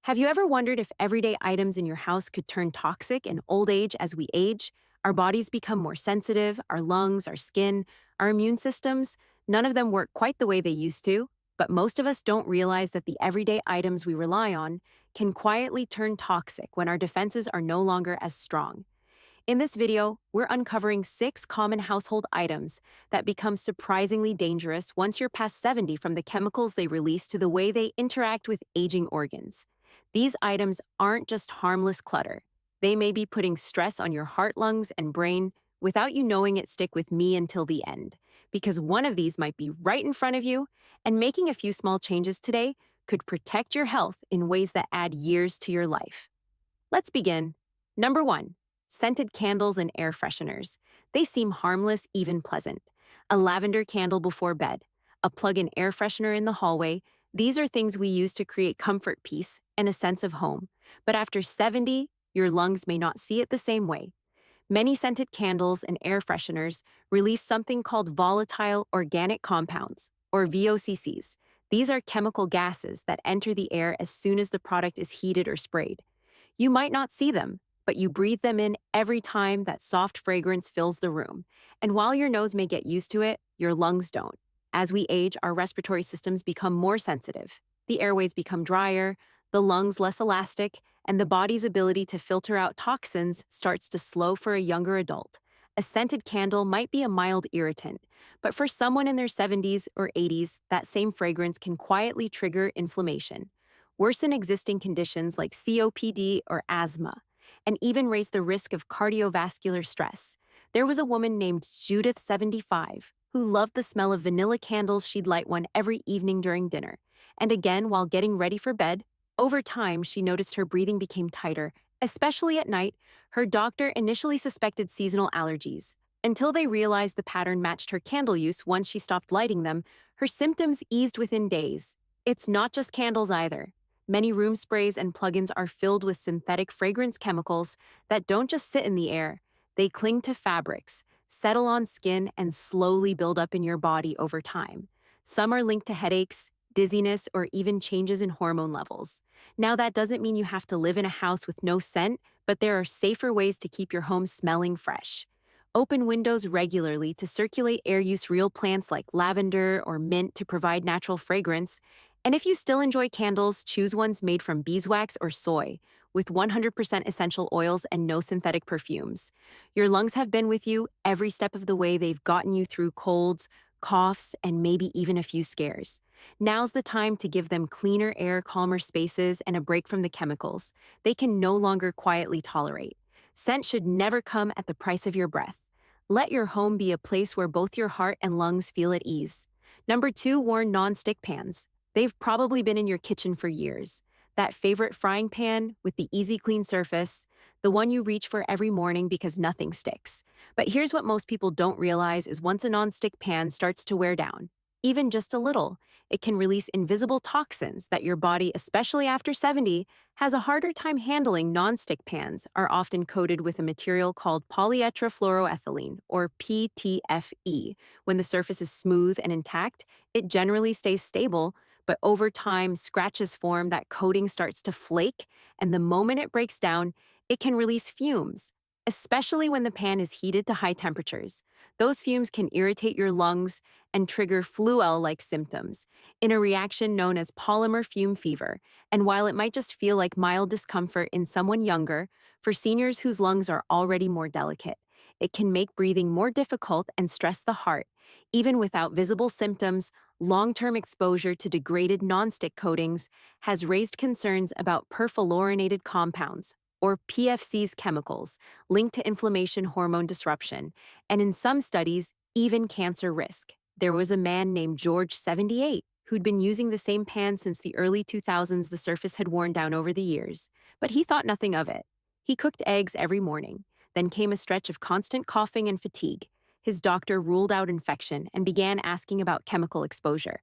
Have you ever wondered if everyday items in your house could turn toxic in old age as we age? Our bodies become more sensitive, our lungs, our skin, our immune systems, none of them work quite the way they used to, but most of us don't realize that the everyday items we rely on can quietly turn toxic when our defenses are no longer as strong. In this video, we're uncovering 6 common household items that become surprisingly dangerous once you're past 70 from the chemicals they release to the way they interact with aging organs. These items aren't just harmless clutter. They may be putting stress on your heart, lungs, and brain without you knowing it. Stick with me until the end, because one of these might be right in front of you, and making a few small changes today could protect your health in ways that add years to your life. Let's begin. Number 1. Scented candles and air fresheners. They seem harmless, even pleasant. A lavender candle before bed, a plug-in air freshener in the hallway. These are things we use to create comfort, peace, and a sense of home. But after 70, your lungs may not see it the same way. Many scented candles and air fresheners release something called volatile organic compounds, or VOCCs. These are chemical gases that enter the air as soon as the product is heated or sprayed. You might not see them, but you breathe them in every time that soft fragrance fills the room. And while your nose may get used to it, your lungs don't. As we age, our respiratory systems become more sensitive. The airways become drier, the lungs less elastic, and the body's ability to filter out toxins starts to slow for a younger adult. A scented candle might be a mild irritant, but for someone in their 70s or 80s, that same fragrance can quietly trigger inflammation, worsen existing conditions like COPD or asthma, and even raise the risk of cardiovascular stress. There was a woman named Judith, 75, who loved the smell of vanilla candles. She'd light one every evening during dinner, and again while getting ready for bed. Over time, she noticed her breathing became tighter, especially at night. Her doctor initially suspected seasonal allergies, until they realized the pattern matched her candle use. Once she stopped lighting them, her symptoms eased within days. It's not just candles either. Many room sprays and plugins are filled with synthetic fragrance chemicals that don't just sit in the air. They cling to fabrics, settle on skin, and slowly build up in your body over time. Some are linked to headaches, dizziness, or even changes in hormone levels. Now, that doesn't mean you have to live in a house with no scent, but there are safer ways to keep your home smelling fresh. Open windows regularly to circulate air. Use real plants like lavender or mint to provide natural fragrance. And if you still enjoy candles, choose ones made from beeswax or soy, with 100% essential oils and no synthetic perfumes. Your lungs have been with you every step of the way. They've gotten you through colds, coughs, and maybe even a few scares. Now's the time to give them cleaner air, calmer spaces, and a break from the chemicals they can no longer quietly tolerate. Scent should never come at the price of your breath. Let your home be a place where both your heart and lungs feel at ease. Number 2, worn non-stick pans. They've probably been in your kitchen for years. That favorite frying pan with the easy clean surface, the one you reach for every morning because nothing sticks. But here's what most people don't realize is once a non-stick pan starts to wear down, even just a little, it can release invisible toxins that your body, especially after 70, has a harder time handling. Non-stick pans are often coated with a material called polytetrafluoroethylene, or PTFE. When the surface is smooth and intact, it generally stays stable, but over time, scratches form, that coating starts to flake, and the moment it breaks down, it can release fumes, especially when the pan is heated to high temperatures. Those fumes can irritate your lungs and trigger flu-like symptoms in a reaction known as polymer fume fever. And while it might just feel like mild discomfort in someone younger, for seniors whose lungs are already more delicate, it can make breathing more difficult and stress the heart. Even without visible symptoms, long-term exposure to degraded nonstick coatings has raised concerns about perfluorinated compounds, or PFCs, chemicals linked to inflammation, hormone disruption, and in some studies, even cancer risk. There was a man named George, 78, who'd been using the same pan since the early 2000s. The surface had worn down over the years, but he thought nothing of it. He cooked eggs every morning. Then came a stretch of constant coughing and fatigue. His doctor ruled out infection and began asking about chemical exposure.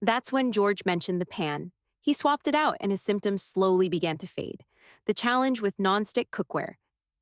That's when George mentioned the pan. He swapped it out and his symptoms slowly began to fade. The challenge with nonstick cookware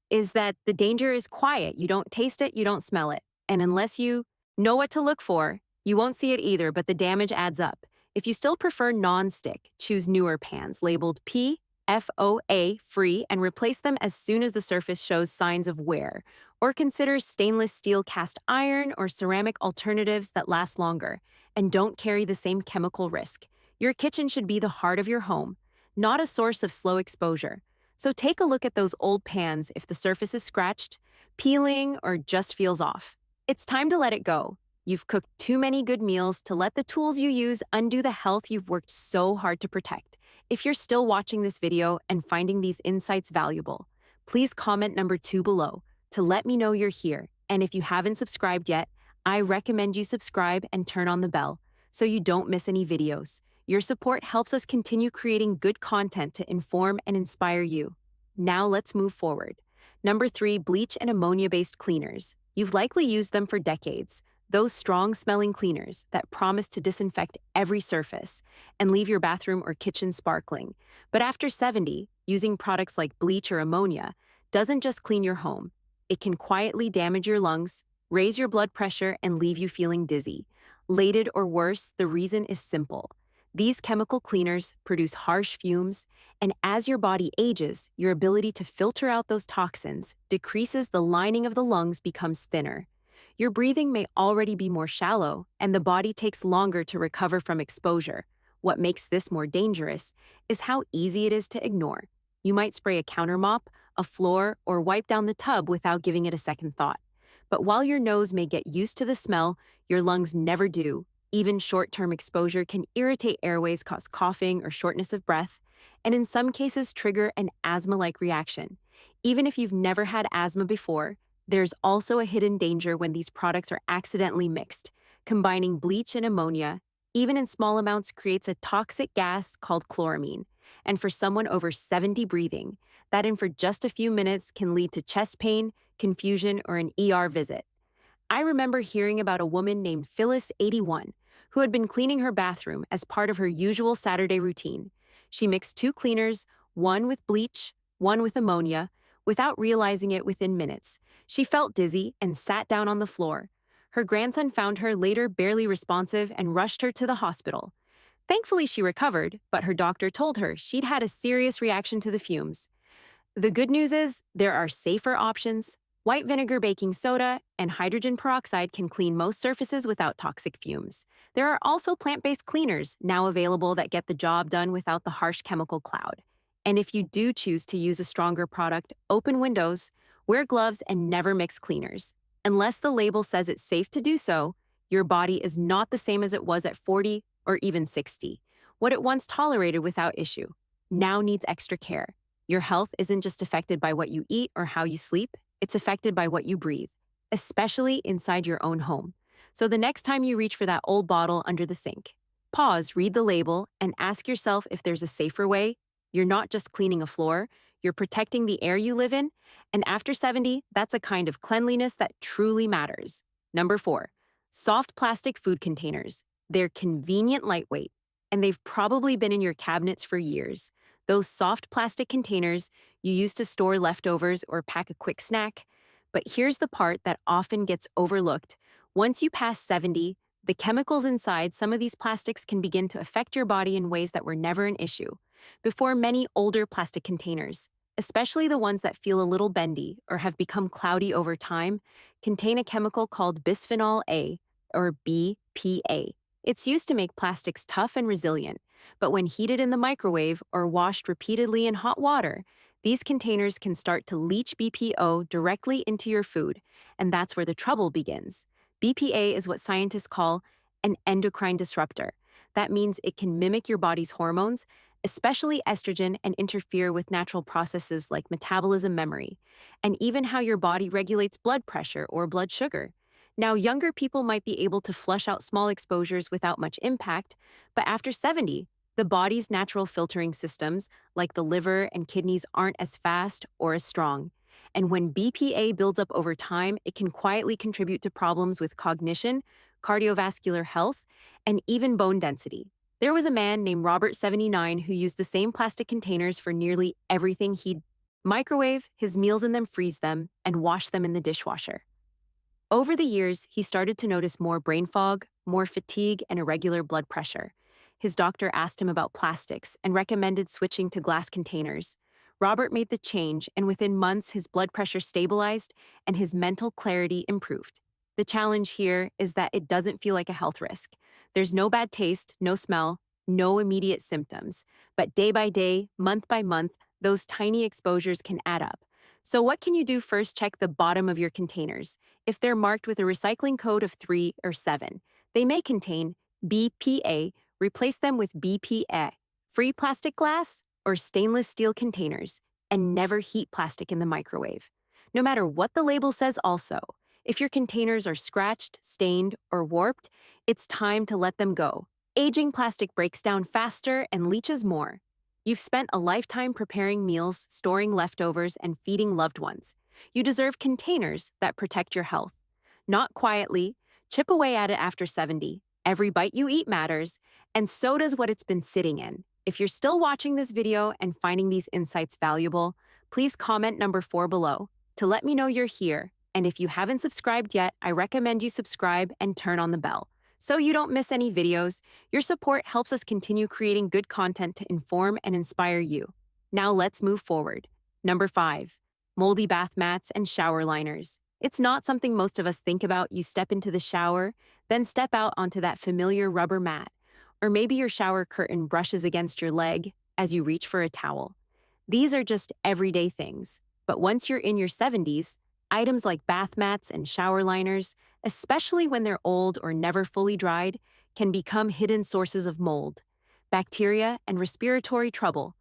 is that the danger is quiet. You don't taste it, you don't smell it. And unless you know what to look for, you won't see it either, but the damage adds up. If you still prefer nonstick, choose newer pans labeled P FOA free and replace them as soon as the surface shows signs of wear, or consider stainless steel cast iron or ceramic alternatives that last longer and don't carry the same chemical risk. Your kitchen should be the heart of your home, not a source of slow exposure. So take a look at those old pans if the surface is scratched, peeling, or just feels off. It's time to let it go. You've cooked too many good meals to let the tools you use undo the health you've worked so hard to protect. If you're still watching this video and finding these insights valuable, please comment number 2 below to let me know you're here. And if you haven't subscribed yet, I recommend you subscribe and turn on the bell so you don't miss any videos. Your support helps us continue creating good content to inform and inspire you. Now let's move forward. Number 3, bleach and ammonia-based cleaners. You've likely used them for decades. Those strong-smelling cleaners that promise to disinfect every surface and leave your bathroom or kitchen sparkling. But after 70, using products like bleach or ammonia doesn't just clean your home. It can quietly damage your lungs, raise your blood pressure, and leave you feeling dizzy. Lated or worse, the reason is simple. These chemical cleaners produce harsh fumes, and as your body ages, your ability to filter out those toxins decreases. The lining of the lungs becomes thinner. Your breathing may already be more shallow, and the body takes longer to recover from exposure. What makes this more dangerous is how easy it is to ignore. You might spray a counter mop, a floor, or wipe down the tub without giving it a second thought. But while your nose may get used to the smell, your lungs never do. Even short-term exposure can irritate airways, cause coughing or shortness of breath, and in some cases trigger an asthma-like reaction. Even if you've never had asthma before, there's also a hidden danger when these products are accidentally mixed. Combining bleach and ammonia, even in small amounts, creates a toxic gas called chloramine. And for someone over 70 breathing, that in for just a few minutes can lead to chest pain, confusion, or an ER visit. I remember hearing about a woman named Phyllis, 81, who had been cleaning her bathroom as part of her usual Saturday routine. She mixed 2 cleaners, one with bleach, one with ammonia, without realizing it within minutes. She felt dizzy and sat down on the floor. Her grandson found her later barely responsive and rushed her to the hospital. Thankfully, she recovered, but her doctor told her she'd had a serious reaction to the fumes. The good news is there are safer options. White vinegar, baking soda, and hydrogen peroxide can clean most surfaces without toxic fumes. There are also plant-based cleaners now available that get the job done without the harsh chemical cloud. And if you do choose to use a stronger product, open windows, wear gloves, and never mix cleaners. Unless the label says it's safe to do so, your body is not the same as it was at 40 or even 60. What it once tolerated without issue now needs extra care. Your health isn't just affected by what you eat or how you sleep, it's affected by what you breathe, especially inside your own home. So the next time you reach for that old bottle under the sink, pause, read the label, and ask yourself if there's a safer way. You're not just cleaning a floor, you're protecting the air you live in, and after 70, that's a kind of cleanliness that truly matters. Number 4, soft plastic food containers. They're convenient, lightweight, and they've probably been in your cabinets for years. Those soft plastic containers you use to store leftovers or pack a quick snack. But here's the part that often gets overlooked. Once you pass 70, the chemicals inside some of these plastics can begin to affect your body in ways that were never an issue. Before, many older plastic containers, especially the ones that feel a little bendy or have become cloudy over time, contain a chemical called bisphenol A, or BPA. It's used to make plastics tough and resilient, but when heated in the microwave or washed repeatedly in hot water, these containers can start to leach BPO directly into your food, and that's where the trouble begins. BPA is what scientists call an endocrine disruptor. That means it can mimic your body's hormones, especially estrogen, and interfere with natural processes like metabolism, memory, and even how your body regulates blood pressure or blood sugar. Now, younger people might be able to flush out small exposures without much impact, but after 70, the body's natural filtering systems, like the liver and kidneys, aren't as fast or as strong. And when BPA builds up over time, it can quietly contribute to problems with cognition, cardiovascular health, and even bone density. There was a man named Robert, 79, who used the same plastic containers for nearly everything. He'd microwave his meals in them, freeze them, and wash them in the dishwasher. Over the years, he started to notice more brain fog, more fatigue, and irregular blood pressure. His doctor asked him about plastics and recommended switching to glass containers. Robert made the change, and within months, his blood pressure stabilized and his mental clarity improved. The challenge here is that it doesn't feel like a health risk. There's no bad taste, no smell, no immediate symptoms. But day by day, month by month, those tiny exposures can add up. So, what can you do? First, check the bottom of your containers. If they're marked with a recycling code of 3 or 7, they may contain BPA. Replace them with BPA, free plastic glass, or stainless steel containers, and never heat plastic in the microwave. No matter what the label says, also, if your containers are scratched, stained, or warped, it's time to let them go. Aging plastic breaks down faster and leaches more. You've spent a lifetime preparing meals, storing leftovers, and feeding loved ones. You deserve containers that protect your health. Not quietly, chip away at it after 70. Every bite you eat matters, and so does what it's been sitting in. If you're still watching this video and finding these insights valuable, please comment number 4 below to let me know you're here. And if you haven't subscribed yet, I recommend you subscribe and turn on the bell so you don't miss any videos. Your support helps us continue creating good content to inform and inspire you. Now let's move forward. Number 5, moldy bath mats and shower liners. It's not something most of us think about. You step into the shower, then step out onto that familiar rubber mat. Or maybe your shower curtain brushes against your leg as you reach for a towel. These are just everyday things. But once you're in your 70s, items like bath mats and shower liners, especially when they're old or never fully dried, can become hidden sources of mold, bacteria, and respiratory trouble.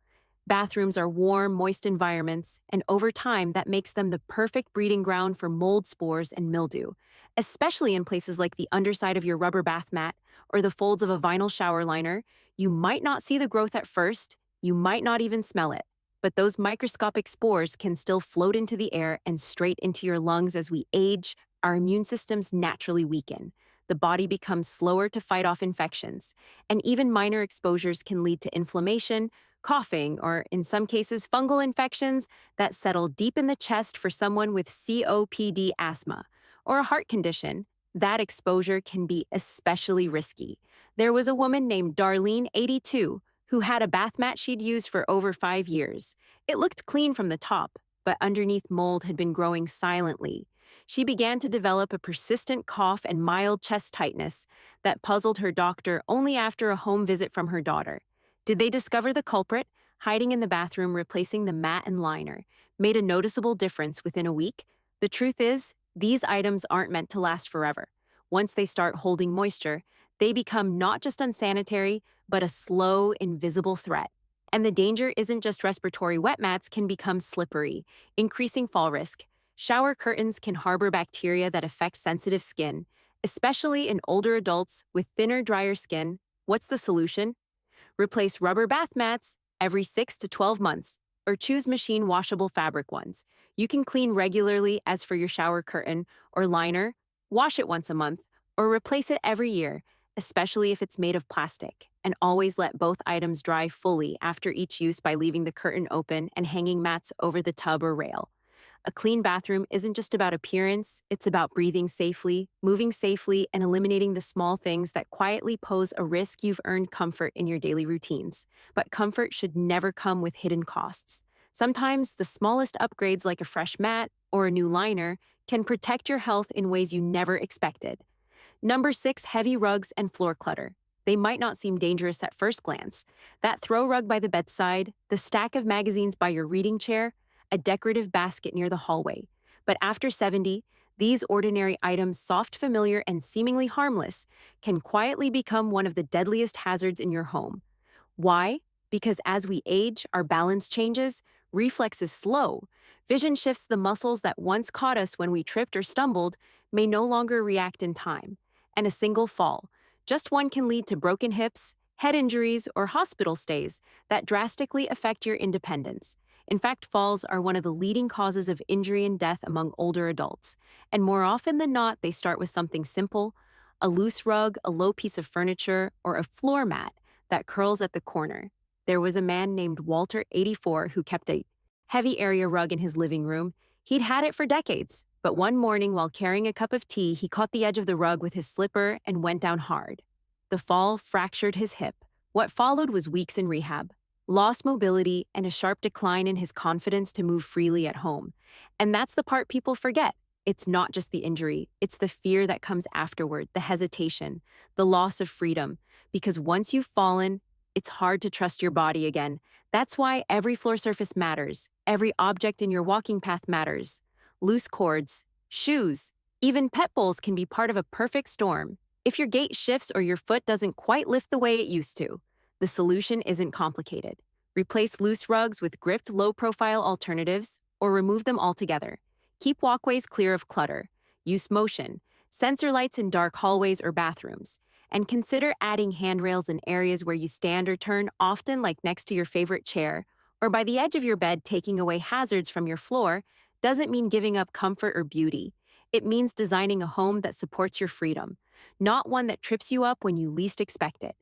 Bathrooms are warm, moist environments, and over time, that makes them the perfect breeding ground for mold spores and mildew, especially in places like the underside of your rubber bath mat or the folds of a vinyl shower liner. You might not see the growth at first, you might not even smell it, but those microscopic spores can still float into the air and straight into your lungs. As we age, our immune systems naturally weaken. The body becomes slower to fight off infections, and even minor exposures can lead to inflammation, coughing, or in some cases, fungal infections that settle deep in the chest. For someone with COPD, asthma, or a heart condition, that exposure can be especially risky. There was a woman named Darlene, 82, who had a bath mat she'd used for over 5 years. It looked clean from the top, but underneath mold had been growing silently. She began to develop a persistent cough and mild chest tightness that puzzled her doctor only after a home visit from her daughter. Did they discover the culprit? Hiding in the bathroom, replacing the mat and liner, made a noticeable difference within a week. The truth is, these items aren't meant to last forever. Once they start holding moisture, they become not just unsanitary, but a slow, invisible threat. And the danger isn't just respiratory. Wet mats can become slippery, increasing fall risk. Shower curtains can harbor bacteria that affect sensitive skin, especially in older adults with thinner, drier skin. What's the solution? Replace rubber bath mats every 6 to 12 months, or choose machine washable fabric ones. You can clean regularly. As for your shower curtain or liner, wash it once a month or replace it every year, especially if it's made of plastic. And always let both items dry fully after each use by leaving the curtain open and hanging mats over the tub or rail. A clean bathroom isn't just about appearance, it's about breathing safely, moving safely, and eliminating the small things that quietly pose a risk. You've earned comfort in your daily routines, but comfort should never come with hidden costs. Sometimes the smallest upgrades, like a fresh mat or a new liner, can protect your health in ways you never expected. Number 6, heavy rugs and floor clutter. They might not seem dangerous at first glance. That throw rug by the bedside, the stack of magazines by your reading chair, a decorative basket near the hallway. But after 70, these ordinary items, soft, familiar, and seemingly harmless, can quietly become one of the deadliest hazards in your home. Why? Because as we age, our balance changes, reflexes slow, vision shifts. The muscles that once caught us when we tripped or stumbled may no longer react in time. And a single fall, just one, can lead to broken hips, head injuries, or hospital stays that drastically affect your independence. In fact, falls are one of the leading causes of injury and death among older adults. And more often than not, they start with something simple: a loose rug, a low piece of furniture, or a floor mat that curls at the corner. There was a man named Walter, 84, who kept a heavy area rug in his living room. He'd had it for decades, but one morning while carrying a cup of tea, he caught the edge of the rug with his slipper and went down hard. The fall fractured his hip, What followed was weeks in rehab, lost mobility, and a sharp decline in his confidence to move freely at home. And that's the part people forget. It's not just the injury, it's the fear that comes afterward, the hesitation, the loss of freedom. Because once you've fallen, it's hard to trust your body again. That's why every floor surface matters. Every object in your walking path matters. Loose cords, shoes, even pet bowls can be part of a perfect storm. If your gait shifts or your foot doesn't quite lift the way it used to, the solution isn't complicated. Replace loose rugs with gripped, low-profile alternatives or remove them altogether. Keep walkways clear of clutter. Use motion, sensor lights in dark hallways or bathrooms, and consider adding handrails in areas where you stand or turn, often like next to your favorite chair or by the edge of your bed. Taking away hazards from your floor doesn't mean giving up comfort or beauty. It means designing a home that supports your freedom, not one that trips you up when you least expect it.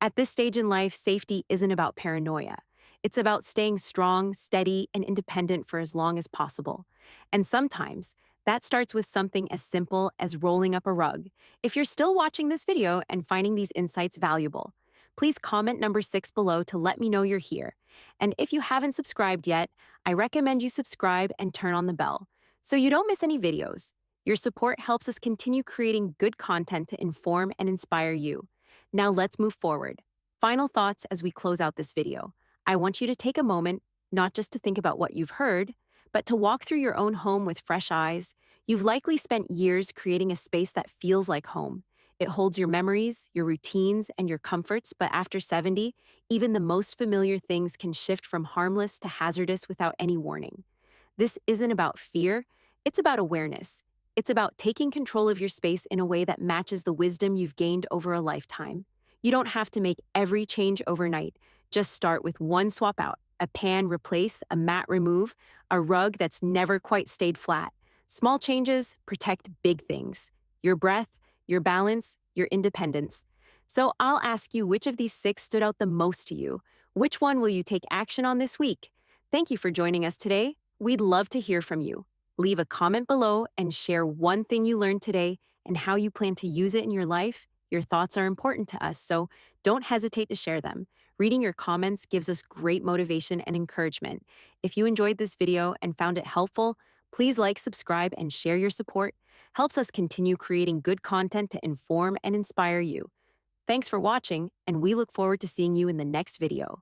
At this stage in life, safety isn't about paranoia. It's about staying strong, steady, and independent for as long as possible. And sometimes, that starts with something as simple as rolling up a rug. If you're still watching this video and finding these insights valuable, please comment number 6 below to let me know you're here. And if you haven't subscribed yet, I recommend you subscribe and turn on the bell so you don't miss any videos. Your support helps us continue creating good content to inform and inspire you. Now let's move forward. Final thoughts as we close out this video. I want you to take a moment, not just to think about what you've heard, but to walk through your own home with fresh eyes. You've likely spent years creating a space that feels like home. It holds your memories, your routines, and your comforts, but after 70, even the most familiar things can shift from harmless to hazardous without any warning. This isn't about fear, it's about awareness. It's about taking control of your space in a way that matches the wisdom you've gained over a lifetime. You don't have to make every change overnight. Just start with one swap out, a pan replace, a mat remove, a rug that's never quite stayed flat. Small changes protect big things: your breath, your balance, your independence. So I'll ask you, which of these 6 stood out the most to you? Which one will you take action on this week? Thank you for joining us today. We'd love to hear from you. Leave a comment below and share one thing you learned today and how you plan to use it in your life. Your thoughts are important to us, so don't hesitate to share them. Reading your comments gives us great motivation and encouragement. If you enjoyed this video and found it helpful, please like, subscribe, and share. Your support helps us continue creating good content to inform and inspire you. Thanks for watching, and we look forward to seeing you in the next video.